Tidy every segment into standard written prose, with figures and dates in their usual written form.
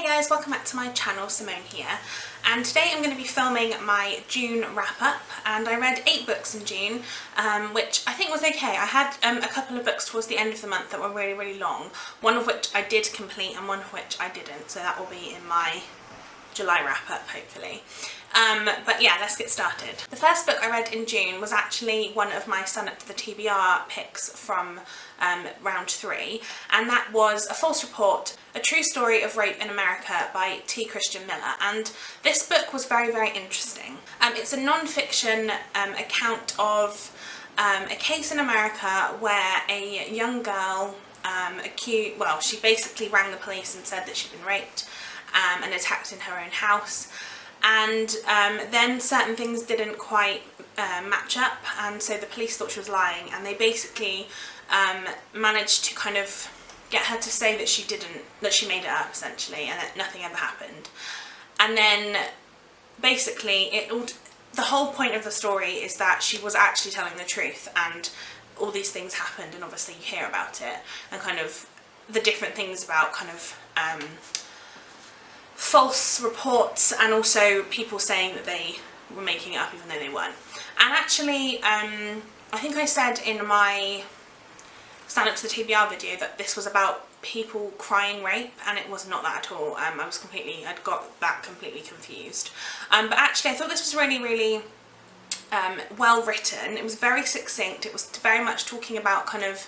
Hey guys, welcome back to my channel, Simone here, and today I'm going to be filming my June wrap-up, and I read 8 books in June, which I think was okay. I had a couple of books towards the end of the month that were really long, one of which I did complete and one of which I didn't, so that will be in my July wrap-up hopefully. But yeah, let's get started. The first book I read in June was actually one of my Sign Up to the TBR picks from round 3, and that was A False Report, A True Story of Rape in America by T. Christian Miller, and this book was very interesting. It's a non-fiction account of a case in America where a young girl she basically rang the police and said that she'd been raped and attacked in her own house, and then certain things didn't quite match up, and so the police thought she was lying, and they basically managed to kind of get her to say that she made it up essentially, and that nothing ever happened. And then basically the whole point of the story is that she was actually telling the truth, and all these things happened, and obviously you hear about it and kind of the different things about kind of false reports, and also people saying that they were making it up even though they weren't. And actually I think I said in my Stand Up to the TBR video that this was about people crying rape, and it was not that at all. I'd got that completely confused. But actually I thought this was really well written. It was very succinct. It was very much talking about kind of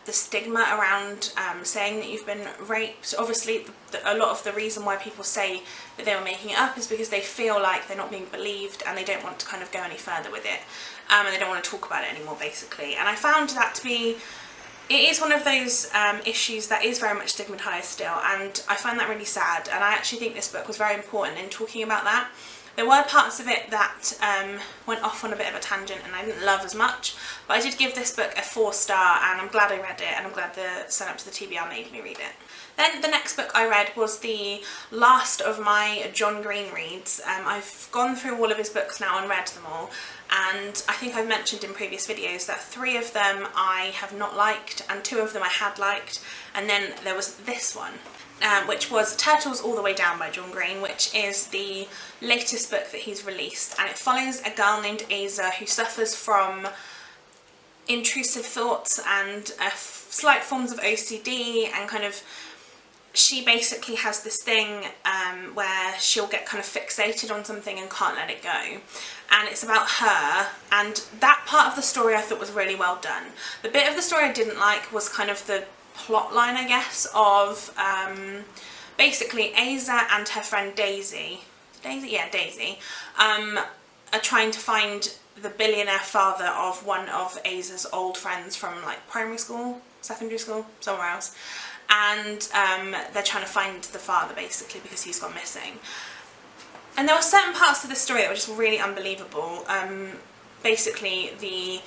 the stigma around saying that you've been raped. Obviously a lot of the reason why people say that they were making it up is because they feel like they're not being believed, and they don't want to kind of go any further with it, and they don't want to talk about it anymore basically. And I found that to be, it is one of those issues that is very much stigmatised still, and I find that really sad, and I actually think this book was very important in talking about that. There were parts of it that went off on a bit of a tangent and I didn't love as much, but I did give this book a 4-star, and I'm glad I read it, and I'm glad the Sign Up to the TBR made me read it. Then the next book I read was the last of my John Green reads. I've gone through all of his books now and read them all, and I think I've mentioned in previous videos that 3 of them I have not liked and 2 of them I had liked, and then there was this one. Which was Turtles All the Way Down by John Green, which is the latest book that he's released, and it follows a girl named Asa who suffers from intrusive thoughts and slight forms of OCD, and kind of she basically has this thing where she'll get kind of fixated on something and can't let it go, and it's about her, and that part of the story I thought was really well done. The bit of the story I didn't like was kind of the plot line, I guess, of basically Asa and her friend Daisy are trying to find the billionaire father of one of Asa's old friends from like primary school, secondary school, somewhere else, and they're trying to find the father basically because he's gone missing. And there were certain parts of the story that were just really unbelievable. Basically the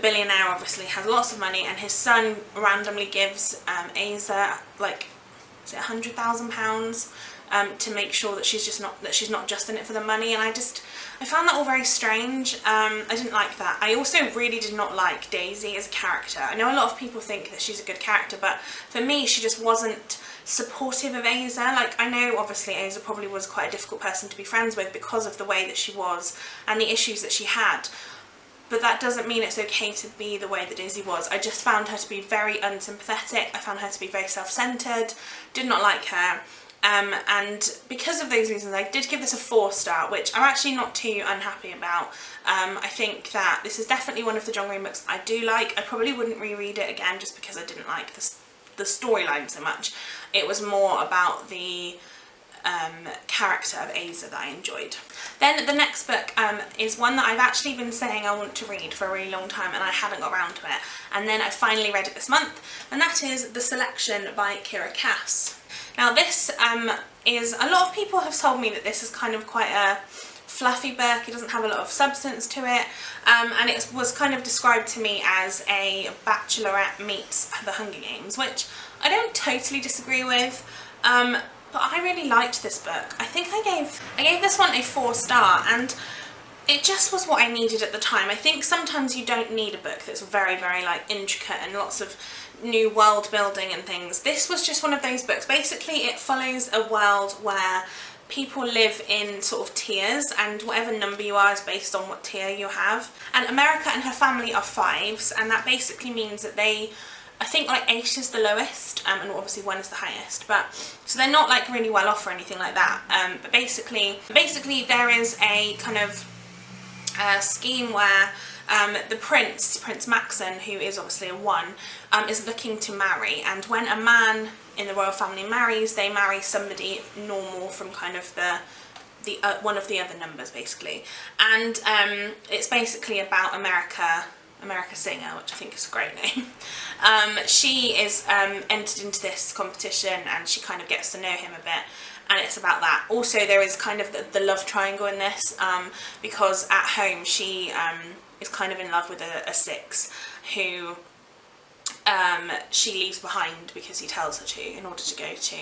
billionaire obviously has lots of money, and his son randomly gives Asa like, is it £100,000 to make sure that she's not just in it for the money, and I found that all very strange. I didn't like that. I also really did not like Daisy as a character. I know a lot of people think that she's a good character, but for me she just wasn't supportive of Asa. Like, I know obviously Asa probably was quite a difficult person to be friends with because of the way that she was and the issues that she had, but that doesn't mean it's okay to be the way that Daisy was. I just found her to be very unsympathetic. I found her to be very self-centered, did not like her, and because of those reasons I did give this a 4-star, which I'm actually not too unhappy about. I think that this is definitely one of the John Green books I do like. I probably wouldn't reread it again just because I didn't like the storyline so much. It was more about the character of Asa that I enjoyed. Then the next book is one that I've actually been saying I want to read for a really long time, and I hadn't got around to it, and then I finally read it this month, and that is The Selection by Kira Cass. Now this is, a lot of people have told me that this is kind of quite a fluffy book. It doesn't have a lot of substance to it, and it was kind of described to me as a Bachelorette meets The Hunger Games, which I don't totally disagree with. But I really liked this book. I think I gave this one a 4-star, and it just was what I needed at the time. I think sometimes you don't need a book that's very, very like intricate and lots of new world building and things. This was just one of those books. Basically it follows a world where people live in sort of tiers, and whatever number you are is based on what tier you have. And America and her family are 5s, and that basically means that they, I think like 8 is the lowest, and obviously 1 is the highest, but so they're not like really well off or anything like that. But basically there is a kind of scheme where the Prince Maxon, who is obviously a 1, is looking to marry, and when a man in the royal family marries, they marry somebody normal from kind of the one of the other numbers basically. And it's basically about America Singer, which I think is a great name. She is entered into this competition, and she kind of gets to know him a bit, and it's about that. Also there is kind of the love triangle in this, because at home she is kind of in love with a 6 who she leaves behind because he tells her to, in order to go to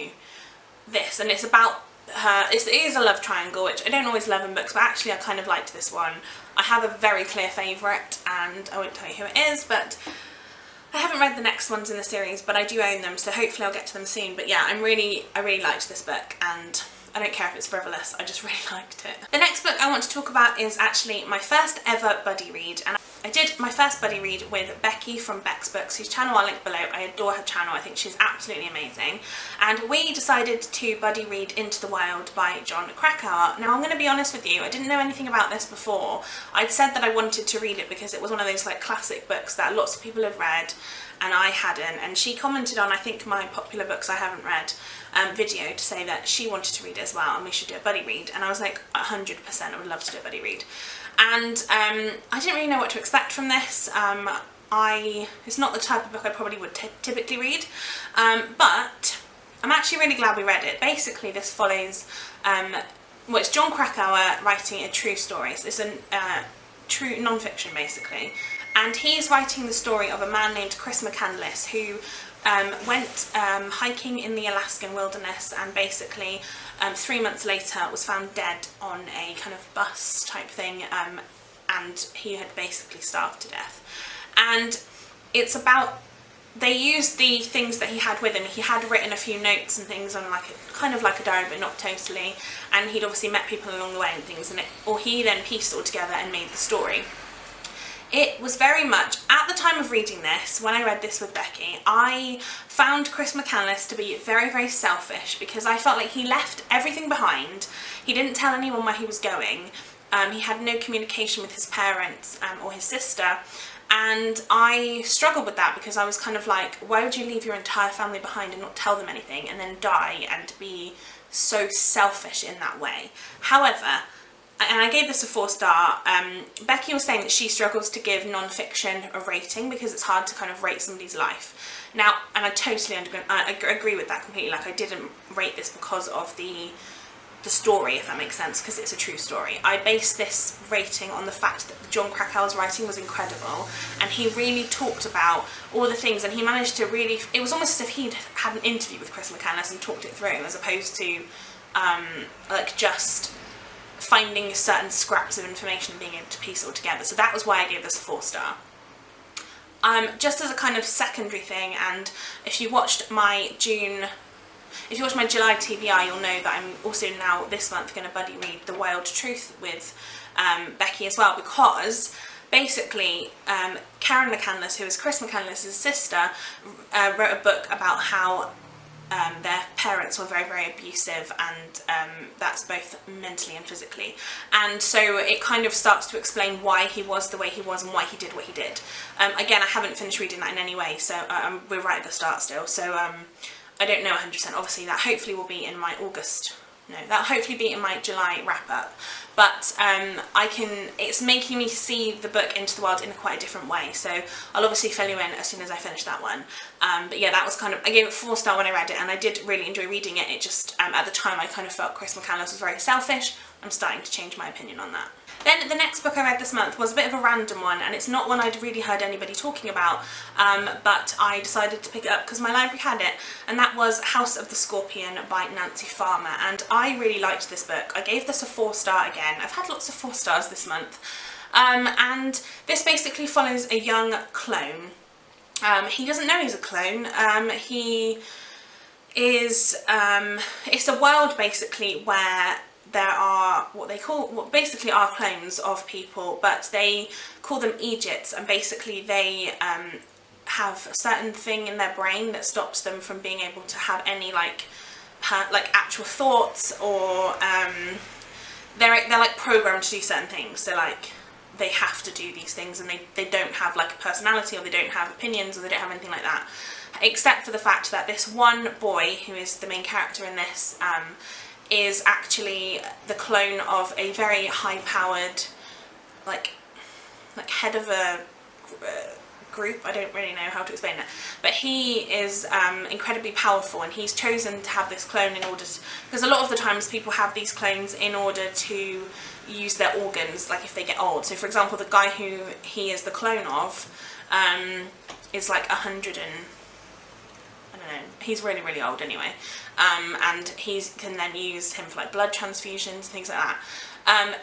this. And it's about her, it is a love triangle, which I don't always love in books, but actually I kind of liked this one. I have a very clear favourite, and I won't tell you who it is, but I haven't read the next ones in the series, but I do own them, so hopefully I'll get to them soon. But yeah, I really liked this book, and I don't care if it's frivolous, I just really liked it. The next book I want to talk about is actually my first ever buddy read, and I did my first buddy read with Becky from Beck's Books, whose channel I'll link below. I adore her channel, I think she's absolutely amazing. And we decided to buddy read Into the Wild by Jon Krakauer. Now I'm going to be honest with you, I didn't know anything about this before. I'd said that I wanted to read it because it was one of those like classic books that lots of people had read and I hadn't, and she commented on, I think, my popular books I haven't read video to say that she wanted to read it as well and we should do a buddy read, and I was like 100% I would love to do a buddy read. And I didn't really know what to expect from this. It's not the type of book I probably would typically read, but I'm actually really glad we read it. Basically this follows, well, it's Jon Krakauer writing a true story, so it's a true non-fiction basically, and he's writing the story of a man named Chris McCandless who went hiking in the Alaskan wilderness, and basically 3 months later was found dead on a kind of bus type thing, and he had basically starved to death. And it's about, they used the things that he had with him. He had written a few notes and things on like a, kind of like a diary, but not totally, and he'd obviously met people along the way and things, and he then pieced it all together and made the story. It was very much, at the time of reading this, when I read this with Becky, I found Chris McCandless to be very, very selfish, because I felt like he left everything behind. He didn't tell anyone where he was going. He had no communication with his parents or his sister, and I struggled with that because I was kind of like, why would you leave your entire family behind and not tell them anything and then die and be so selfish in that way? However, and I gave this a 4-star. Becky was saying that she struggles to give non-fiction a rating because it's hard to kind of rate somebody's life. Now, and I totally agree with that completely. Like, I didn't rate this because of the story, if that makes sense, because it's a true story. I based this rating on the fact that Jon Krakauer's writing was incredible, and he really talked about all the things, and he managed to really, it was almost as if he'd had an interview with Chris McCandless and talked it through, as opposed to like just finding certain scraps of information and being able to piece it all together. So that was why I gave this a 4-star. Just as a kind of secondary thing, and if you watched my July TBR, you'll know that I'm also now this month going to buddy read The Wild Truth with Becky as well, because basically Karen McCandless, who is Chris McCandless' sister, wrote a book about how their parents were very, very abusive, and that's both mentally and physically. And so it kind of starts to explain why he was the way he was and why he did what he did. Again, I haven't finished reading that in any way, so we're right at the start still, so I don't know 100%. Obviously that hopefully will be in my that'll hopefully be in my July wrap-up. But it's making me see the book Into the Wild in quite a different way, so I'll obviously fill you in as soon as I finish that one. But yeah, that was kind of, I gave it 4-star when I read it, and I did really enjoy reading it. It just, at the time I kind of felt Chris McCandless was very selfish. I'm starting to change my opinion on that. Then the next book I read this month was a bit of a random one, and it's not one I'd really heard anybody talking about, but I decided to pick it up because my library had it, and that was House of the Scorpion by Nancy Farmer, and I really liked this book. I gave this a 4-star again. I've had lots of 4 stars this month. And this basically follows a young clone. He doesn't know he's a clone. He is, it's a world basically where there are what basically are clones of people, but they call them Egypts, and basically they have a certain thing in their brain that stops them from being able to have any like actual thoughts, or they're like programmed to do certain things. So like they have to do these things, and they don't have like a personality, or they don't have opinions, or they don't have anything like that, except for the fact that this one boy, who is the main character in this, is actually the clone of a very high-powered, like head of a group. I don't really know how to explain it, but he is incredibly powerful, and he's chosen to have this clone in order to, because a lot of the times people have these clones in order to use their organs, like if they get old. So for example, the guy who he is the clone of is like 100 and I don't know, he's really old anyway, and he can then use him for like blood transfusions, things like that.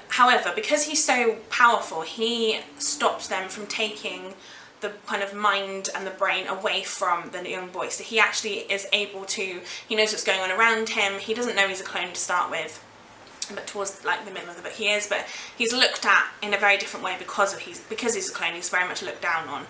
However, because he's so powerful, he stops them from taking the kind of mind and the brain away from the young boy. So he actually is able to, he knows what's going on around him. He doesn't know he's a clone to start with, but towards like the middle of the book he is, but he's looked at in a very different way because he's a clone. He's very much looked down on.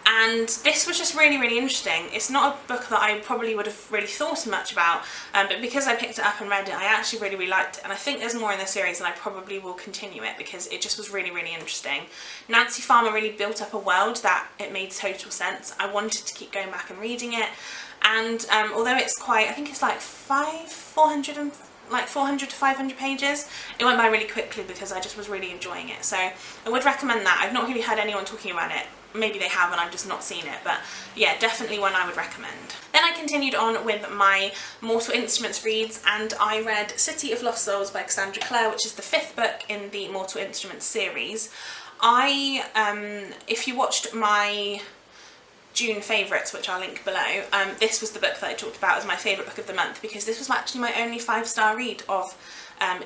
And this was just really interesting. It's not a book that I probably would have really thought much about, but because I picked it up and read it, I actually really liked it, and I think there's more in the series, and I probably will continue it because it just was really interesting. Nancy Farmer really built up a world that it made total sense. I wanted to keep going back and reading it, and although it's quite, I think it's like 400 to 500 pages, it went by really quickly because I just was really enjoying it. So I would recommend that. I've not really heard anyone talking about it. Maybe they have and I've just not seen it, but yeah, definitely one I would recommend. Then I continued on with my Mortal Instruments reads, and I read City of Lost Souls by Cassandra Clare, which is the 5th book in the Mortal Instruments series. If you watched my June favourites, which I'll link below, this was the book that I talked about as my favourite book of the month, because this was actually my only 5-star read of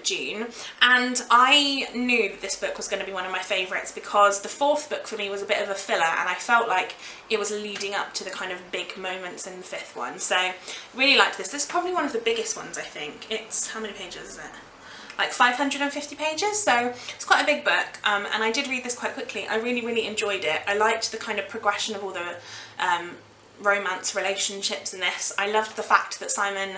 June, and I knew that this book was going to be one of my favourites because the 4th book for me was a bit of a filler, and I felt like it was leading up to the kind of big moments in the 5th one. So really liked this. This is probably one of the biggest ones, I think. It's, how many pages is it? Like 550 pages, so it's quite a big book, and I did read this quite quickly. I really enjoyed it. I liked the kind of progression of all the romance relationships in this. I loved the fact that Simon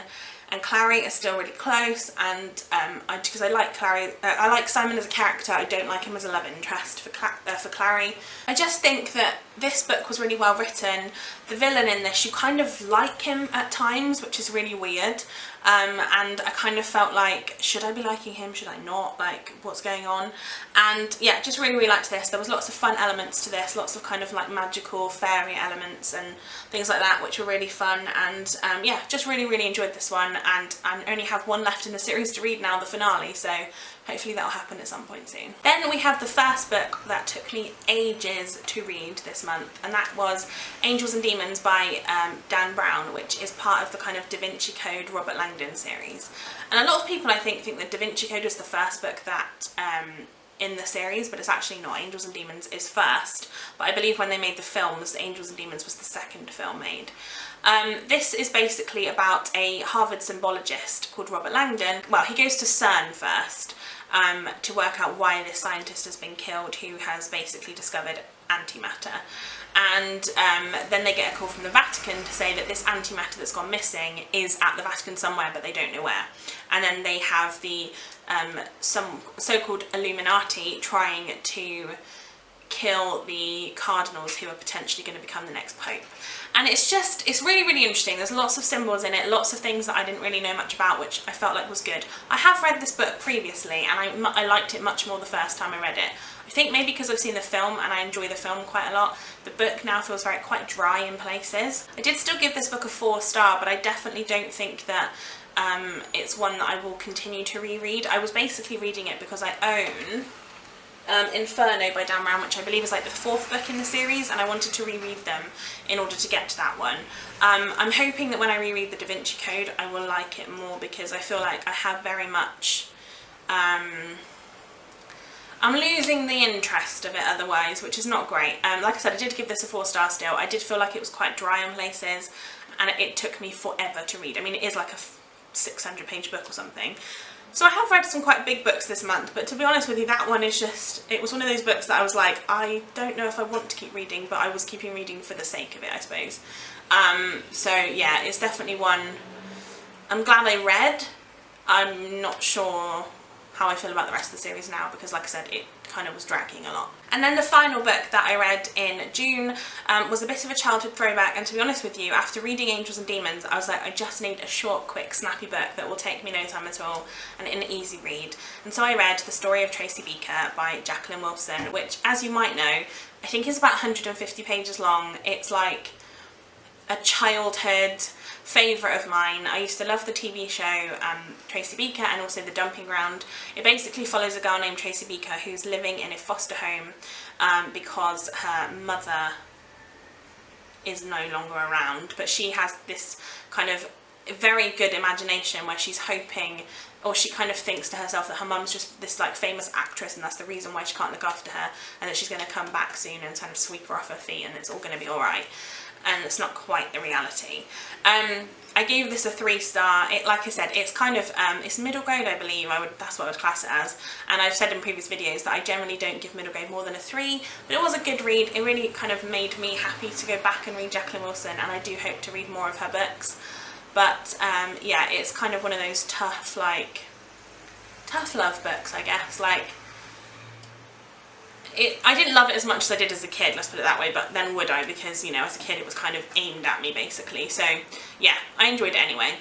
and Clary are still really close, and because I like Clary, I like Simon as a character. I don't like him as a love interest for Clary. I just think that this book was really well written. The villain in this, you kind of like him at times, which is really weird, and I kind of felt like, should I be liking him, should I not, like what's going on? And yeah, just really liked this. There was lots of fun elements to this, lots of kind of like magical fairy elements and things like that, which were really fun, and yeah, just really enjoyed this one, and I only have one left in the series to read now, the finale, so hopefully that'll happen at some point soon. Then we have the first book that took me ages to read this month, and that was Angels and Demons by Dan Brown, which is part of the kind of Da Vinci Code Robert Langdon series. And a lot of people, I think that Da Vinci Code was the first book that in the series, but it's actually not. Angels and Demons is first, but I believe when they made the films, Angels and Demons was the second film made. This is basically about a Harvard symbologist called Robert Langdon. Well, he goes to CERN first to work out why this scientist has been killed, who has basically discovered antimatter. And then they get a call from the Vatican to say that this antimatter that's gone missing is at the Vatican somewhere, but they don't know where. And then they have the some so-called Illuminati trying to kill the cardinals who are potentially going to become the next pope. And it's really interesting. There's lots of symbols in it, lots of things that I didn't really know much about, which I felt like was good. I have read this book previously, and I liked it much more the first time I read it. I think maybe because I've seen the film and I enjoy the film quite a lot. The book now feels quite dry in places. I did still give this book a 4-star, but I definitely don't think that it's one that I will continue to reread. I was basically reading it because I own Inferno by Dan Brown, which I believe is like the 4th book in the series, and I wanted to reread them in order to get to that one. I'm hoping that when I reread the Da Vinci Code I will like it more, because I feel like I have very much I'm losing the interest of it otherwise, which is not great. Like I said, I did give this a 4-star still. I did feel like it was quite dry in places, and it took me forever to read. I mean, it is like a 600-page book or something. So I have read some quite big books this month, but to be honest with you, that one is just, it was one of those books that I was like, I don't know if I want to keep reading, but I was keeping reading for the sake of it, I suppose. So yeah, it's definitely one I'm glad I read. I'm not sure how I feel about the rest of the series now, because like I said, it kind of was dragging a lot. And then the final book that I read in June was a bit of a childhood throwback, and to be honest with you, after reading Angels and Demons, I was like, I just need a short, quick, snappy book that will take me no time at all and an easy read. And so I read The Story of Tracy Beaker by Jacqueline Wilson, which, as you might know, I think is about 150 pages long. It's like a childhood favourite of mine. I used to love the TV show Tracy Beaker, and also The Dumping Ground. It basically follows a girl named Tracy Beaker who's living in a foster home because her mother is no longer around, but she has this kind of very good imagination where she's hoping, or she kind of thinks to herself, that her mum's just this like famous actress and that's the reason why she can't look after her, and that she's going to come back soon and kind of sweep her off her feet and it's all going to be alright. And it's not quite the reality. I gave this a 3-star. Like I said, it's kind of it's middle grade, I believe. That's what I would class it as. And I've said in previous videos that I generally don't give middle grade more than a 3, but it was a good read. It really kind of made me happy to go back and read Jacqueline Wilson, and I do hope to read more of her books. But yeah, it's kind of one of those tough love books, I guess. Like, I didn't love it as much as I did as a kid, let's put it that way, but then would I? Because, you know, as a kid it was kind of aimed at me, basically. So yeah, I enjoyed it anyway.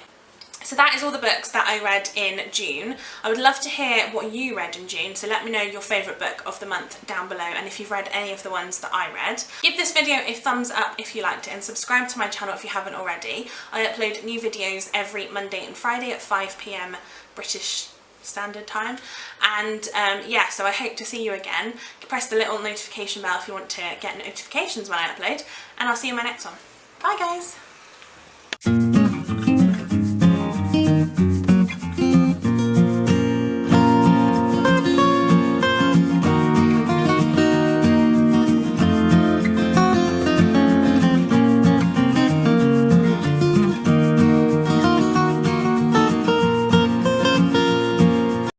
So that is all the books that I read in June. I would love to hear what you read in June, so let me know your favourite book of the month down below, and if you've read any of the ones that I read. Give this video a thumbs up if you liked it, and subscribe to my channel if you haven't already. I upload new videos every Monday and Friday at 5 PM British Standard Time, and yeah, so I hope to see you again. Press the little notification bell if you want to get notifications when I upload, and I'll see you in my next one. Bye guys!